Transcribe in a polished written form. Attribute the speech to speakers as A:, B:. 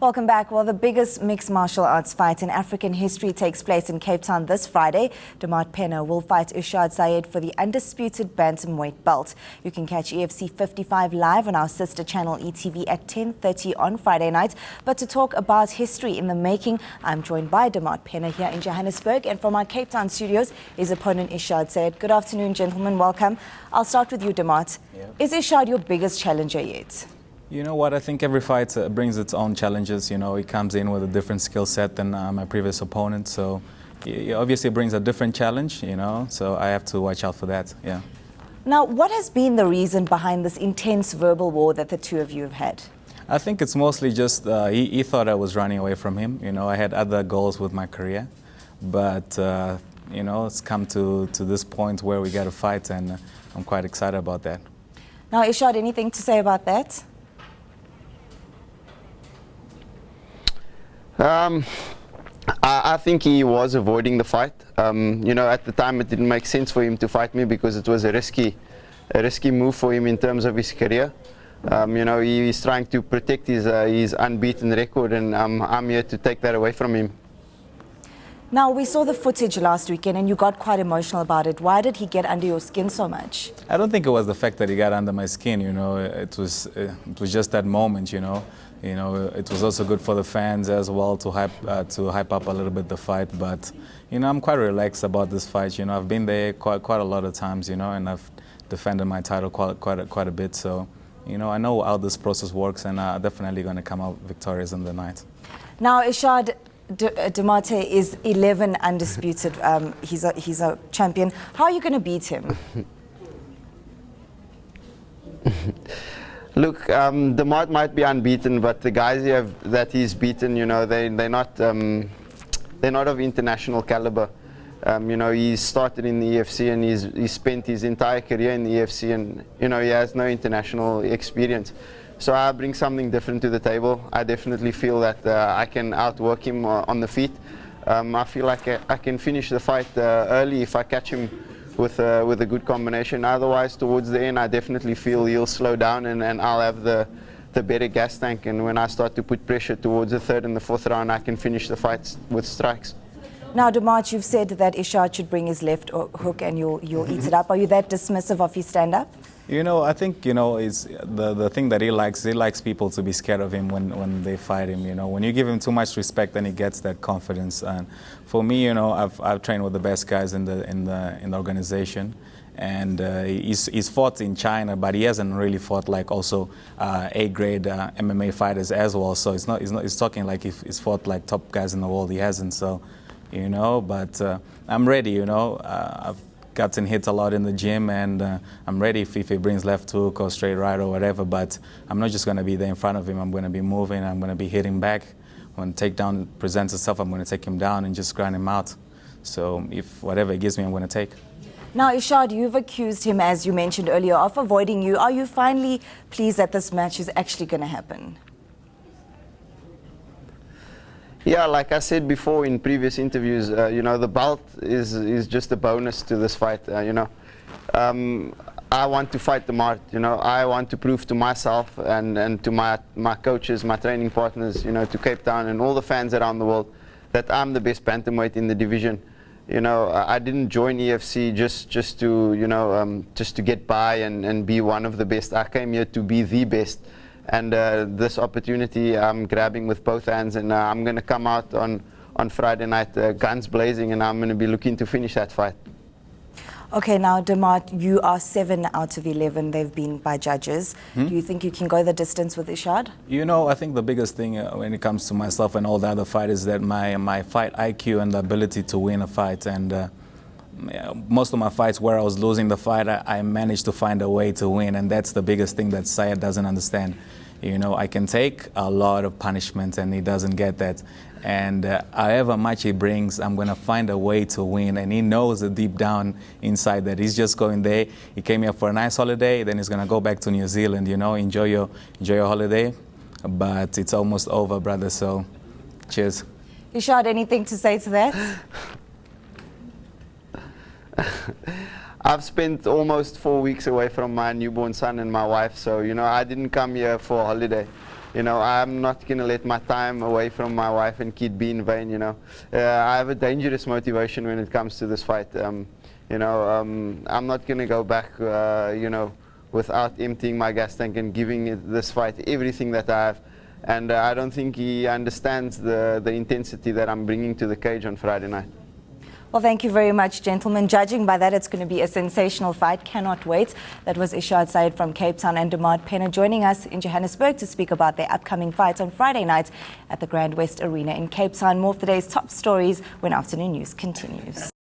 A: Welcome back. Well, the biggest mixed martial arts fight in African history takes place in Cape Town this Friday. Demarte Pena will fight Irshaad for the undisputed bantamweight belt. You can catch EFC 55 live on our sister channel ETV at 10:30 on Friday night. But to talk about history in the making, I'm joined by Demarte Pena here in Johannesburg, and from our Cape Town studios, his opponent Irshaad. Good afternoon, gentlemen. Welcome. I'll start with you, Demarte. Is Irshaad your biggest challenger yet?
B: You know what, I think every fight brings its own challenges. You know, he comes in with a different skill set than my previous opponent, so he obviously brings a different challenge, you know, so I have to watch out for that, yeah.
A: Now, what has been the reason behind this intense verbal war that the two of you have had?
B: I think it's mostly just he thought I was running away from him. You know, I had other goals with my career, but, you know, it's come to this point where we got to fight, and I'm quite excited about that.
A: Now, Irshaad, anything to say about that?
C: I think he was avoiding the fight. You know, at the time it didn't make sense for him to fight me because it was a risky move for him in terms of his career. You know, he's trying to protect his unbeaten record, and I'm here to take that away from him.
A: Now, we saw the footage last weekend and you got quite emotional about it. Why did he get under your skin so much?
B: I don't think it was the fact that he got under my skin, you know. It was just that moment, you know. You know, it was also good for the fans as well to hype up a little bit the fight. But, you know, I'm quite relaxed about this fight. You know, I've been there quite a lot of times, you know, and I've defended my title quite a bit. So, you know, I know how this process works, and I'm definitely going to come out victorious in the night.
A: Now, Irshaad, Demarte is 11 undisputed. He's a champion. How are you going to beat him?
C: Look, Demarte might be unbeaten, but the guys that he's beaten, you know, they're not of international caliber. You know, he started in the EFC and he's spent his entire career in the EFC, and you know, he has no international experience. So I bring something different to the table. I definitely feel that I can outwork him on the feet. I feel like I can finish the fight early if I catch him with a good combination. Otherwise, towards the end, I definitely feel he'll slow down, and I'll have the better gas tank. And when I start to put pressure towards the third and the fourth round, I can finish the fights with strikes.
A: Now, Demarte, you've said that Irshaad should bring his left hook and you'll eat it up. Are you that dismissive of his stand-up?
B: You know, I think, you know, it's the thing that he likes people to be scared of him when they fight him. You know, when you give him too much respect, then he gets that confidence. And for me, you know, I've trained with the best guys in the organization, and he's fought in China, but he hasn't really fought like also A-grade MMA fighters as well. So he's talking like if he's fought like top guys in the world. He hasn't. So, you know, but I'm ready. You know, I've gotten hit a lot in the gym, and I'm ready if he brings left hook or straight right or whatever, but I'm not just going to be there in front of him. I'm going to be moving, I'm going to be hitting back. When takedown presents itself, I'm going to take him down and just grind him out. So if whatever he gives me, I'm going to take.
A: Now, Irshaad, you've accused him, as you mentioned earlier, of avoiding you. Are you finally pleased that this match is actually going to happen?
C: Yeah, like I said before in previous interviews, you know, the belt is just a bonus to this fight. You know, I want to fight Demarte. You know, I want to prove to myself and to my coaches, my training partners, you know, to Cape Town and all the fans around the world that I'm the best bantamweight in the division. You know, I didn't join EFC just to, you know, just to get by and be one of the best. I came here to be the best. And this opportunity I'm grabbing with both hands, and I'm going to come out on Friday night guns blazing, and I'm going to be looking to finish that fight.
A: Okay, now, Demarte, you are 7 out of 11. They've been by judges. Do you think you can go the distance with Irshaad? You
B: know, I think the biggest thing when it comes to myself and all the other fighters is that my fight IQ and the ability to win a fight. And most of my fights where I was losing the fight, I managed to find a way to win, and that's the biggest thing that Syed doesn't understand. You know, I can take a lot of punishment, and he doesn't get that. And however much he brings, I'm going to find a way to win, and he knows it deep down inside that he's just going there. He came here for a nice holiday, then he's going to go back to New Zealand, you know, enjoy your holiday. But it's almost over, brother, so cheers.
A: Irshaad, anything to say to that?
C: I've spent almost 4 weeks away from my newborn son and my wife, so you know, I didn't come here for a holiday. You know, I'm not going to let my time away from my wife and kid be in vain, you know. I have a dangerous motivation when it comes to this fight. You know, I'm not going to go back, you know, without emptying my gas tank and giving this fight everything that I have. And I don't think he understands the intensity that I'm bringing to the cage on Friday night.
A: Well, thank you very much, gentlemen. Judging by that, it's going to be a sensational fight. Cannot wait. That was Irshaad Saeed from Cape Town and Demarte Pena joining us in Johannesburg to speak about their upcoming fight on Friday night at the Grand West Arena in Cape Town. More of today's top stories when Afternoon News continues.